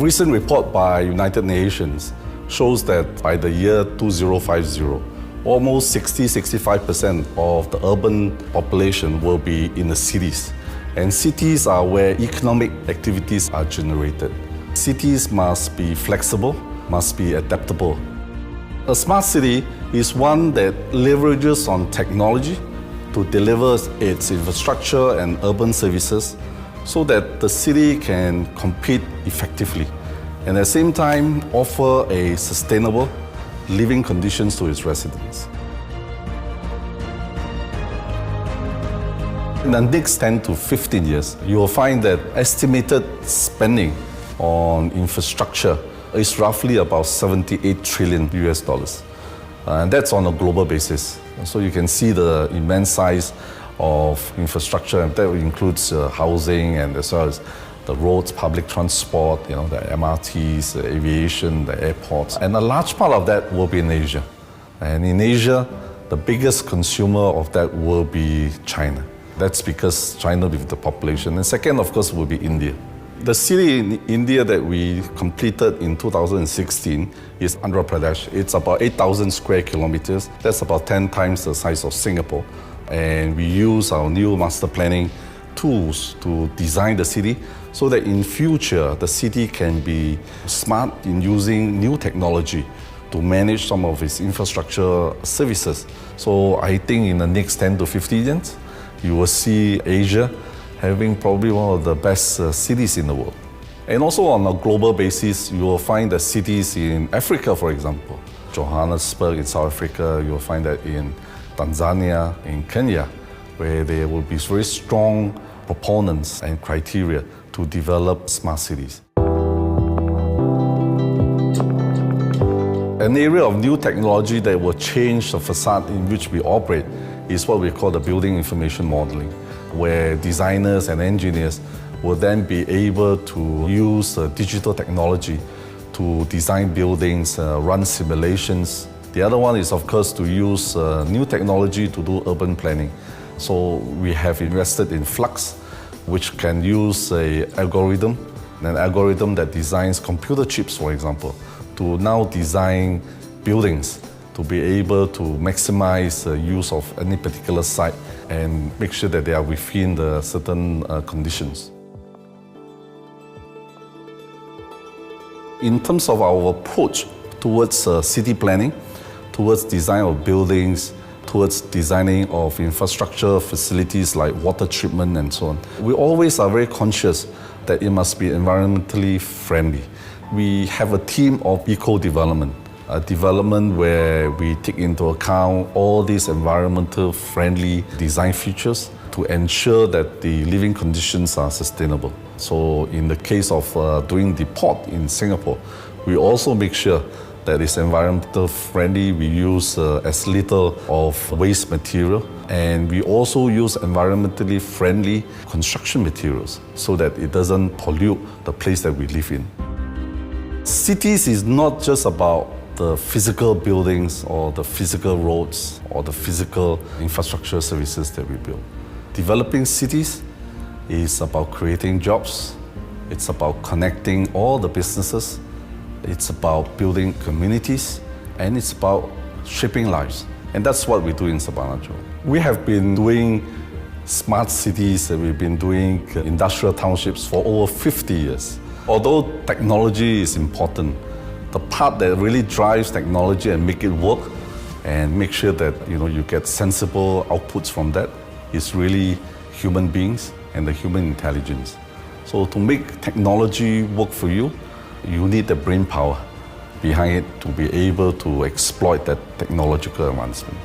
recent report by United Nations shows that by the year 2050, almost 60-65% of the urban population will be in the cities. And cities are where economic activities are generated. Cities must be flexible, must be adaptable. A smart city is one that leverages on technology to deliver its infrastructure and urban services so that the city can compete effectively and at the same time offer a sustainable living conditions to its residents. In the next 10 to 15 years, you will find that estimated spending on infrastructure is roughly about 78 trillion US dollars. And that's on a global basis. So you can see the immense size of infrastructure, and that includes housing and as well as the roads, public transport, the MRTs, the aviation, the airports. And a large part of that will be in Asia. And in Asia, the biggest consumer of that will be China. That's because China with the population. And second, of course, will be India. The city in India that we completed in 2016 is Andhra Pradesh. It's about 8,000 square kilometers. That's about 10 times the size of Singapore. And we use our new master planning tools to design the city so that in future, the city can be smart in using new technology to manage some of its infrastructure services. So I think in the next 10 to 15 years, you will see Asia having probably one of the best cities in the world. And also on a global basis, you will find that cities in Africa, for example, Johannesburg in South Africa, you will find that in Tanzania, in Kenya, where there will be very strong proponents and criteria to develop smart cities. An area of new technology that will change the facade in which we operate is what we call the building information modeling, where designers and engineers will then be able to use digital technology to design buildings, run simulations. The other one is, of course, to use new technology to do urban planning. So we have invested in Flux, which can use an algorithm that designs computer chips, for example, to now design buildings to be able to maximize the use of any particular site and make sure that they are within the certain conditions. In terms of our approach towards city planning, towards design of buildings, towards designing of infrastructure facilities like water treatment and so on, we always are very conscious that it must be environmentally friendly. We have a team of eco-development, a development where we take into account all these environmental friendly design features to ensure that the living conditions are sustainable. So in the case of doing the port in Singapore, we also make sure that it's environmental friendly. We use as little of waste material, and we also use environmentally friendly construction materials so that it doesn't pollute the place that we live in. Cities is not just about the physical buildings or the physical roads or the physical infrastructure services that we build. Developing cities is about creating jobs. It's about connecting all the businesses. It's about building communities, and it's about shaping lives. And that's what we do in Surbana Jurong. We have been doing smart cities, and we've been doing industrial townships for over 50 years. Although technology is important, the part that really drives technology and make it work and make sure that you get sensible outputs from that is really human beings and the human intelligence. So to make technology work for you, you need the brain power behind it to be able to exploit that technological advancement.